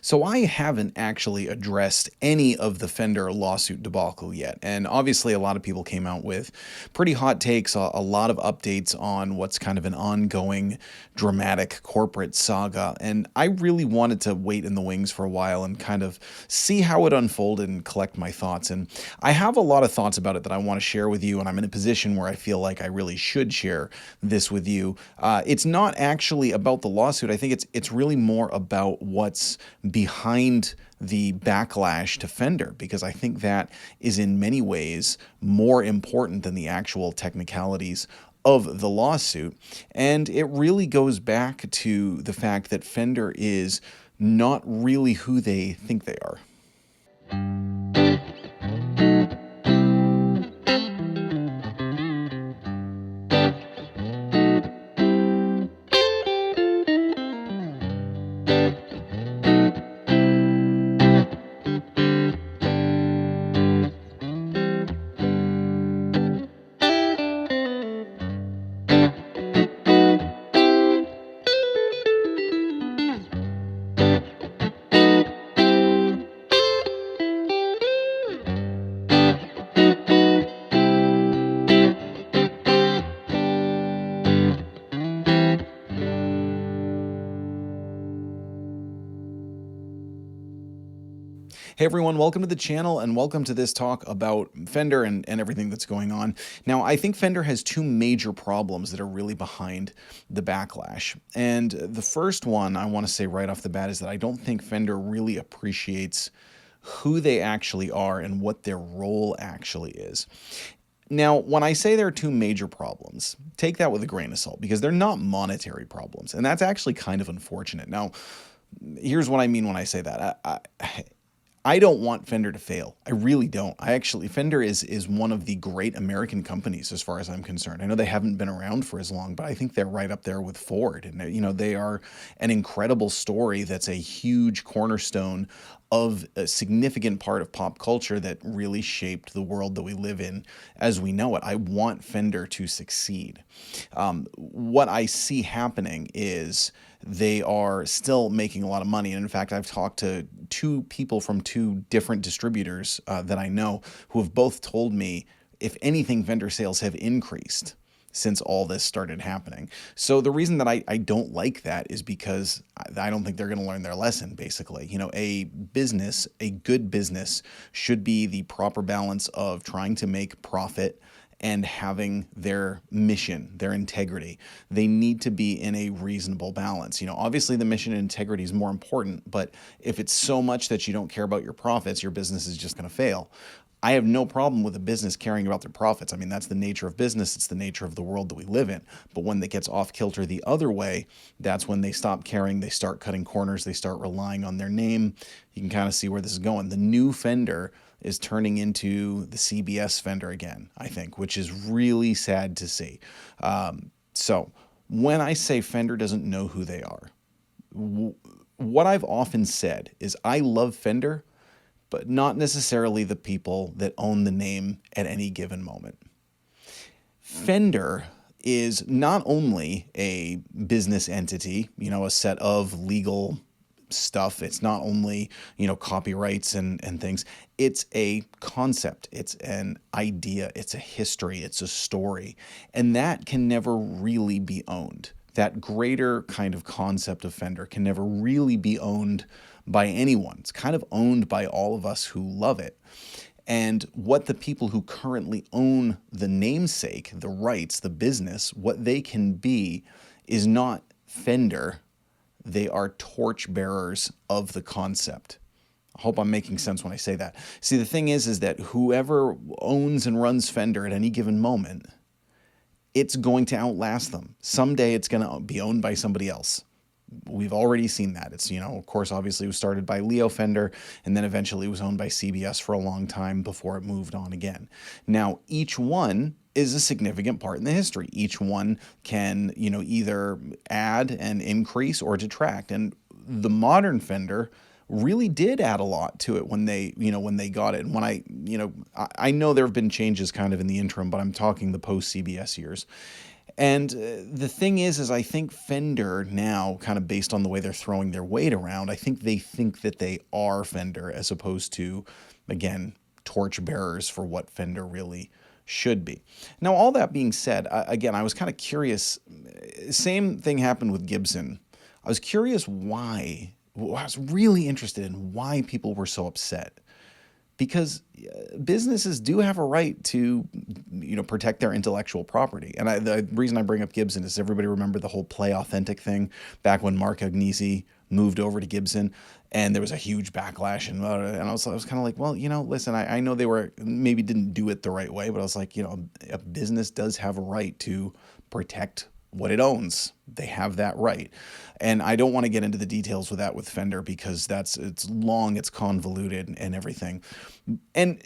So I haven't actually addressed any of the Fender lawsuit debacle yet. And obviously, a lot of people came out with pretty hot takes, a lot of updates on what's kind of an ongoing dramatic corporate saga. And I really wanted to wait in the wings for a while and kind of see how it unfolded and collect my thoughts. And I have a lot of thoughts about it that I want to share with you. And I'm in a position where I feel like I really should share this with you. It's not actually about the lawsuit. I think it's really more about what's behind the backlash to Fender, because I think that is in many ways more important than the actual technicalities of the lawsuit. And it really goes back to the fact that Fender is not really who they think they are. Hey everyone, welcome to the channel and welcome to this talk about Fender and everything that's going on. Now, I think Fender has two major problems that are really behind the backlash. And the first one I want to say right off the bat is that I don't think Fender really appreciates who they actually are and what their role actually is. Now, when I say there are two major problems, take that with a grain of salt because they're not monetary problems. And that's actually kind of unfortunate. Now, here's what I mean when I say that. I don't want Fender to fail. I really don't. Fender is one of the great American companies as far as I'm concerned. I know they haven't been around for as long, but I think they're right up there with Ford. And, they are an incredible story that's a huge cornerstone of a significant part of pop culture that really shaped the world that we live in as we know it. I want Fender to succeed. What I see happening is they are still making a lot of money. And in fact, I've talked to two people from two different distributors that I know who have both told me, if anything, Fender sales have increased since all this started happening. So the reason that I don't like that is because I don't think they're going to learn their lesson, basically. A good business should be the proper balance of trying to make profit and having their mission, their integrity. They need to be in a reasonable balance. Obviously the mission and integrity is more important, but if it's so much that you don't care about your profits, your business is just going to fail. I have no problem with a business caring about their profits. I mean, that's the nature of business. It's the nature of the world that we live in. But when it gets off kilter the other way, that's when they stop caring. They start cutting corners. They start relying on their name. You can kind of see where this is going. The new Fender is turning into the CBS Fender again, I think, which is really sad to see. So when I say Fender doesn't know who they are, what I've often said is I love Fender, but not necessarily the people that own the name at any given moment. Fender is not only a business entity, a set of legal stuff. It's not only, copyrights and things. It's a concept. It's an idea. It's a history. It's a story. And that can never really be owned. That greater kind of concept of Fender can never really be owned by anyone. It's kind of owned by all of us who love it. And what the people who currently own the namesake, the rights, the business, what they can be is not Fender. They are torchbearers of the concept. I hope I'm making sense when I say that. See, the thing is that whoever owns and runs Fender at any given moment, it's going to outlast them. Someday it's going to be owned by somebody else. We've already seen that. It's, of course, obviously it was started by Leo Fender, and then eventually it was owned by CBS for a long time before it moved on again. Now, each one is a significant part in the history. Each one can, either add and increase or detract. And the modern Fender really did add a lot to it when they got it. And when I know there have been changes kind of in the interim, but I'm talking the post-CBS years. And the thing is I think Fender now, kind of based on the way they're throwing their weight around, I think that they are Fender as opposed to, again, torchbearers for what Fender really should be. Now, all that being said, again, I was kind of curious. Same thing happened with Gibson. I was curious why. I was really interested in why people were so upset, because businesses do have a right to, protect their intellectual property. And the reason I bring up Gibson is everybody remember the whole Play Authentic thing back when Mark Agnesi moved over to Gibson, and there was a huge backlash, and I was kind of like, well, listen, I know they were maybe didn't do it the right way, but I was like, a business does have a right to protect what it owns. They have that right. And I don't want to get into the details with that with Fender because it's long, it's convoluted and everything. And,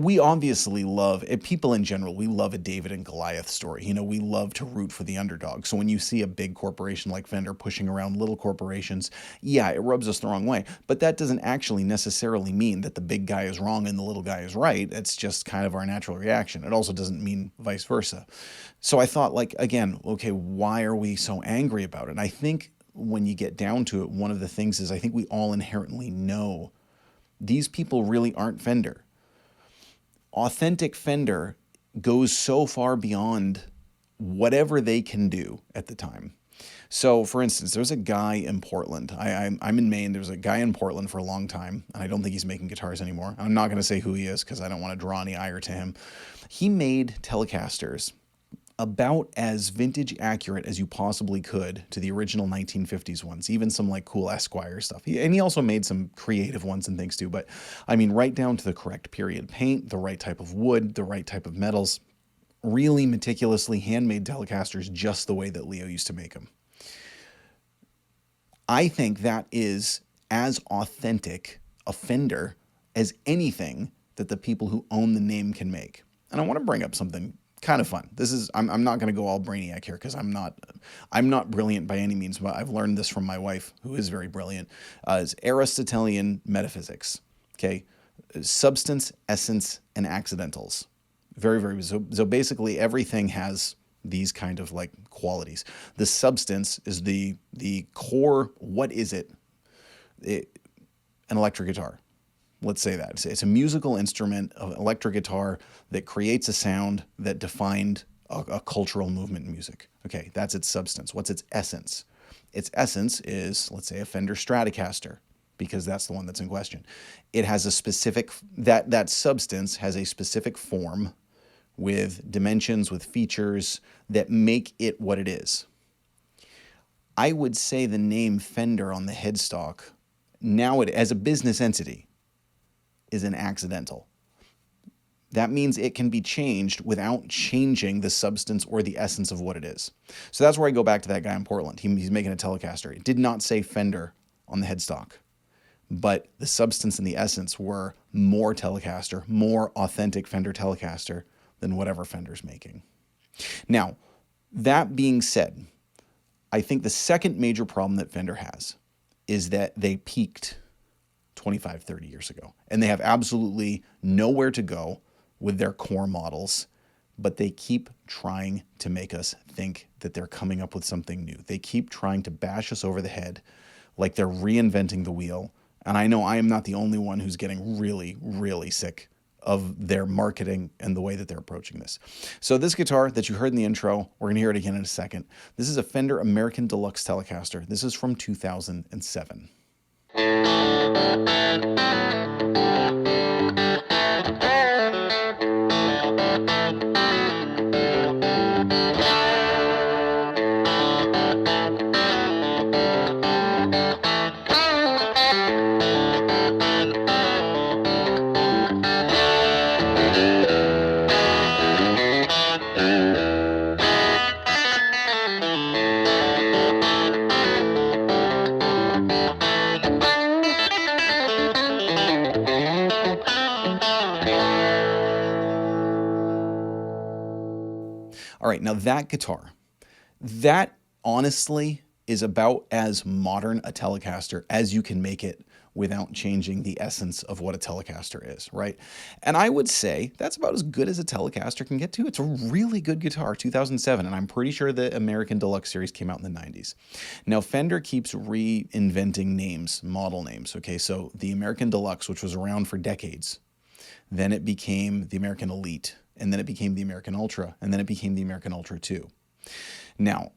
we obviously love, people in general, we love a David and Goliath story. We love to root for the underdog. So when you see a big corporation like Fender pushing around little corporations, yeah, it rubs us the wrong way. But that doesn't actually necessarily mean that the big guy is wrong and the little guy is right. It's just kind of our natural reaction. It also doesn't mean vice versa. So I thought, again, okay, why are we so angry about it? And I think when you get down to it, one of the things is I think we all inherently know these people really aren't Fender. Authentic Fender goes so far beyond whatever they can do at the time. So, for instance, there's a guy in Portland. I'm in Maine. There's a guy in Portland for a long time, and I don't think he's making guitars anymore. I'm not going to say who he is because I don't want to draw any ire to him. He made Telecasters about as vintage accurate as you possibly could to the original 1950s ones, even some cool Esquire stuff. And he also made some creative ones and things too, but I mean, right down to the correct period paint, the right type of wood, the right type of metals, really meticulously handmade Telecasters just the way that Leo used to make them. I think that is as authentic a Fender as anything that the people who own the name can make. And I want to bring up something kind of fun. I'm not going to go all brainiac here because I'm not brilliant by any means, but I've learned this from my wife, who is very brilliant. Is Aristotelian metaphysics. Okay, substance, essence, and accidentals. Very, very. So basically, everything has these kind of qualities. The substance is the core. What is it? An electric guitar. Let's say that. It's a musical instrument, an electric guitar that creates a sound that defined a cultural movement in music. Okay, that's its substance. What's its essence? Its essence is, let's say, a Fender Stratocaster, because that's the one that's in question. It has a specific, that substance has a specific form with dimensions, with features that make it what it is. I would say the name Fender on the headstock, now as a business entity, is an accidental. That means it can be changed without changing the substance or the essence of what it is. So that's where I go back to that guy in Portland. He's making a Telecaster. It did not say Fender on the headstock, but the substance and the essence were more Telecaster, more authentic Fender Telecaster than whatever Fender's making. Now, that being said, I think the second major problem that Fender has is that they peaked 25, 30 years ago. And they have absolutely nowhere to go with their core models, but they keep trying to make us think that they're coming up with something new. They keep trying to bash us over the head like they're reinventing the wheel. And I know I am not the only one who's getting really, really sick of their marketing and the way that they're approaching this. So this guitar that you heard in the intro, we're going to hear it again in a second. This is a Fender American Deluxe Telecaster. This is from 2007. All right, now that guitar, that honestly is about as modern a Telecaster as you can make it without changing the essence of what a Telecaster is, right? And I would say that's about as good as a Telecaster can get to. It's a really good guitar, 2007, and I'm pretty sure the American Deluxe series came out in the 90s. Now, Fender keeps reinventing names, model names, okay? So the American Deluxe, which was around for decades, then it became the American Elite, and then it became the American Ultra, and then it became the American Ultra 2. Now,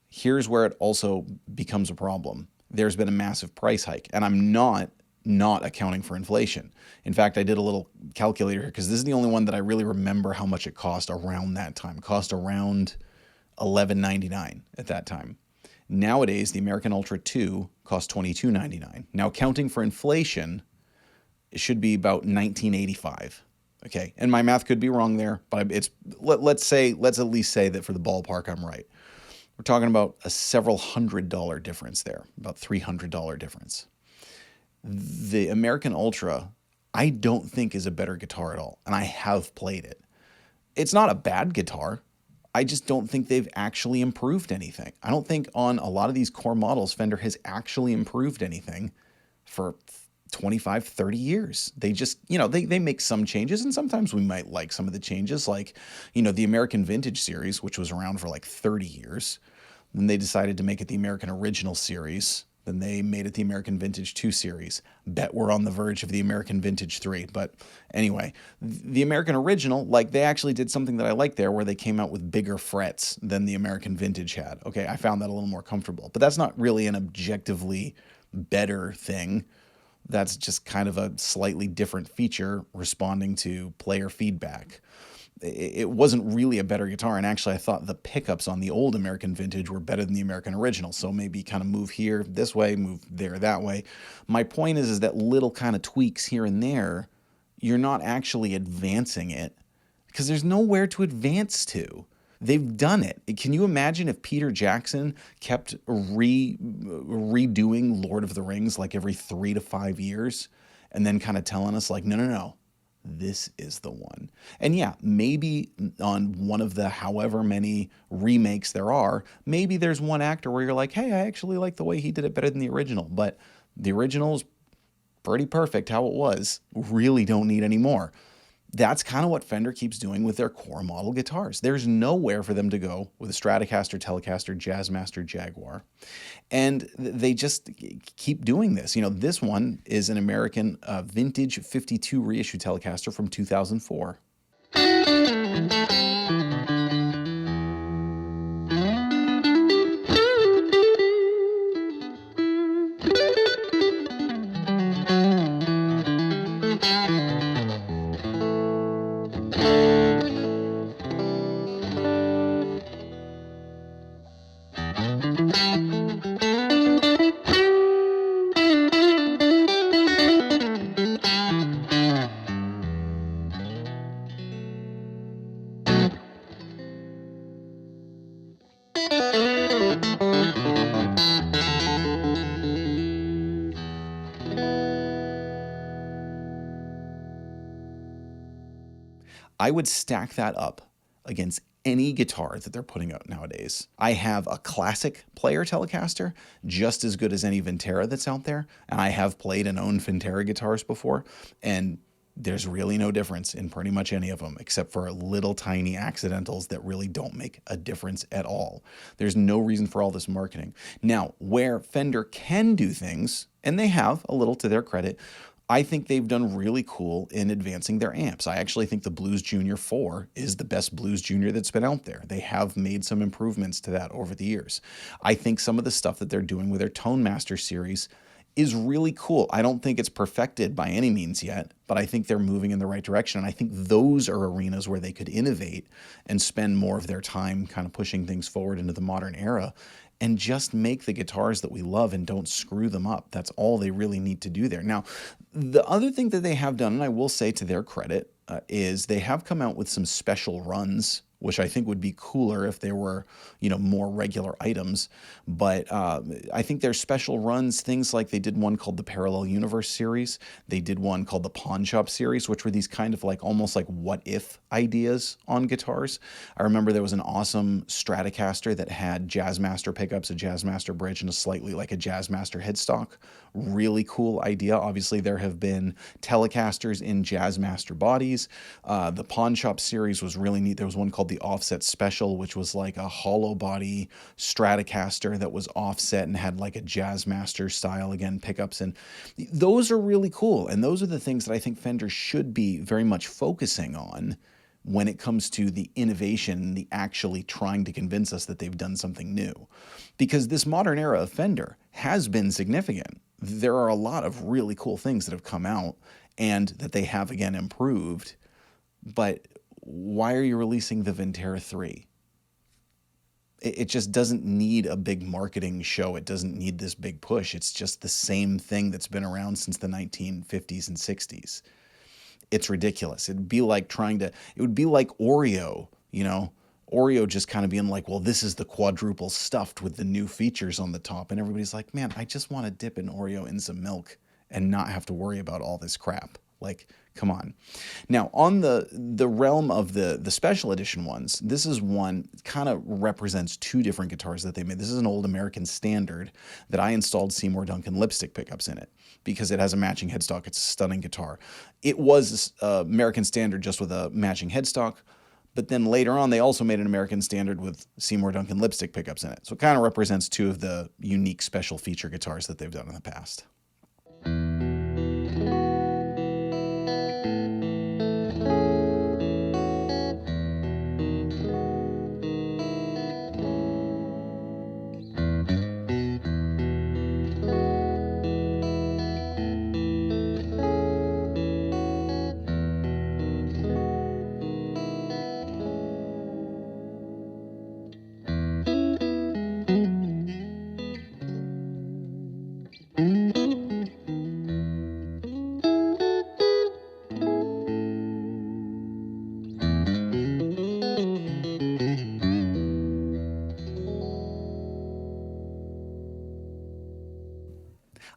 here's where it also becomes a problem. There's been a massive price hike, and I'm not accounting for inflation. In fact, I did a little calculator here because this is the only one that I really remember how much it cost around that time. It cost around $11.99 at that time. Nowadays, the American Ultra 2 costs $22.99. Now, accounting for inflation, it should be about $19.85. Okay, and my math could be wrong there, but let's at least say that for the ballpark, I'm right. We're talking about a several $100 difference there, about $300 difference. The American Ultra, I don't think is a better guitar at all, and I have played it. It's not a bad guitar. I just don't think they've actually improved anything. I don't think on a lot of these core models, Fender has actually improved anything for 25, 30 years. They just, they make some changes, and sometimes we might like some of the changes, like, the American Vintage series, which was around for like 30 years. Then they decided to make it the American Original series. Then they made it the American Vintage 2 series. Bet we're on the verge of the American Vintage 3. But anyway, the American Original, like, they actually did something that I like there where they came out with bigger frets than the American Vintage had. Okay, I found that a little more comfortable. But that's not really an objectively better thing. That's just kind of a slightly different feature responding to player feedback. It wasn't really a better guitar, and actually I thought the pickups on the old American Vintage were better than the American Original, so maybe kind of move here this way, move there that way. My point is that little kind of tweaks here and there, you're not actually advancing it, because there's nowhere to advance to. They've done it. Can you imagine if Peter Jackson kept redoing Lord of the Rings like every 3 to 5 years and then kind of telling us like, no, this is the one. And yeah, maybe on one of the however many remakes there are, maybe there's one actor where you're like, hey, I actually like the way he did it better than the original. But the original's pretty perfect how it was. Really don't need any more. That's kind of what Fender keeps doing with their core model guitars. There's nowhere for them to go with a Stratocaster, Telecaster, Jazzmaster, Jaguar. And they just keep doing this. This one is an American Vintage 52 reissue Telecaster from 2004. I would stack that up against any guitar that they're putting out nowadays. I have a classic player Telecaster, just as good as any Vintera that's out there, and I have played and owned Vintera guitars before, and there's really no difference in pretty much any of them, except for little tiny accidentals that really don't make a difference at all. There's no reason for all this marketing. Now, where Fender can do things, and they have a little to their credit, I think they've done really cool in advancing their amps. I actually think the Blues Junior 4 is the best Blues Junior that's been out there. They have made some improvements to that over the years. I think some of the stuff that they're doing with their Tone Master series is really cool. I don't think it's perfected by any means yet, but I think they're moving in the right direction. And I think those are arenas where they could innovate and spend more of their time kind of pushing things forward into the modern era and just make the guitars that we love and don't screw them up. That's all they really need to do there. Now, the other thing that they have done, and I will say to their credit, is they have come out with some special runs which I think would be cooler if there were, more regular items. But I think there's special runs, things like they did one called the Parallel Universe series. They did one called the Pawn Shop series, which were these kind of like almost like what if ideas on guitars. I remember there was an awesome Stratocaster that had Jazzmaster pickups, a Jazzmaster bridge, and a slightly like a Jazzmaster headstock. Really cool idea. Obviously, there have been Telecasters in Jazzmaster bodies. The Pawn Shop series was really neat. There was one called the Offset Special, which was like a hollow body Stratocaster that was offset and had like a Jazzmaster style, again, pickups. And those are really cool. And those are the things that I think Fender should be very much focusing on when it comes to the innovation, the actually trying to convince us that they've done something new. Because this modern era of Fender has been significant. There are a lot of really cool things that have come out and that they have, again, improved. But why are you releasing the Ventera 3? It just doesn't need a big marketing show. It doesn't need this big push. It's just the same thing that's been around since the 1950s and 60s. It's ridiculous. It would be like Oreo, Oreo just kind of being like, well, this is the quadruple stuffed with the new features on the top. And everybody's like, man, I just want to dip an Oreo in some milk and not have to worry about all this crap. Like, come on. Now, on the realm of the special edition ones, this is one kind of represents two different guitars that they made. This is an old American Standard that I installed Seymour Duncan lipstick pickups in it because it has a matching headstock. It's a stunning guitar. It was American Standard just with a matching headstock. But then later on, they also made an American Standard with Seymour Duncan lipstick pickups in it. So it kind of represents two of the unique special feature guitars that they've done in the past.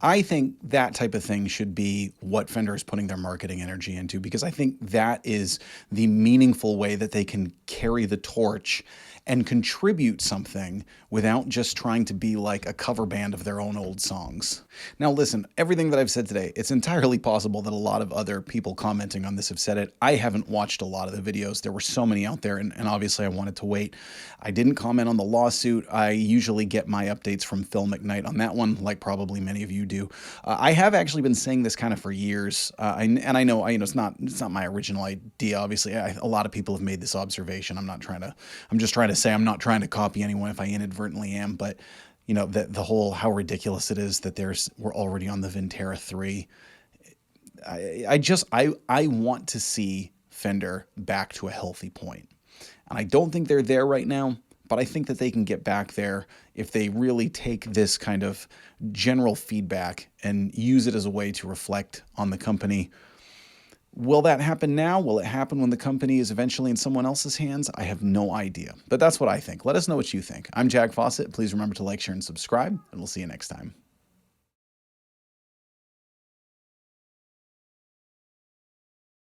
I think that type of thing should be what Fender is putting their marketing energy into, because I think that is the meaningful way that they can carry the torch and contribute something without just trying to be like a cover band of their own old songs. Now listen, everything that I've said today, it's entirely possible that a lot of other people commenting on this have said it. I haven't watched a lot of the videos. There were so many out there, and obviously I wanted to wait. I didn't comment on the lawsuit. I usually get my updates from Phil McKnight on that one, like probably many of you do. I have actually been saying this kind of for years, and I know it's not my original idea. Obviously, a lot of people have made this observation. I'm just trying to say I'm not trying to copy anyone if I inadvertently am, but the whole how ridiculous it is that we're already on the Ventera 3. I want to see Fender back to a healthy point, and I don't think they're there right now. But I think that they can get back there if they really take this kind of general feedback and use it as a way to reflect on the company. Will that happen now? Will it happen when the company is eventually in someone else's hands? I have no idea. But that's what I think. Let us know what you think. I'm Jack Fossett. Please remember to like, share, and subscribe, and we'll see you next time.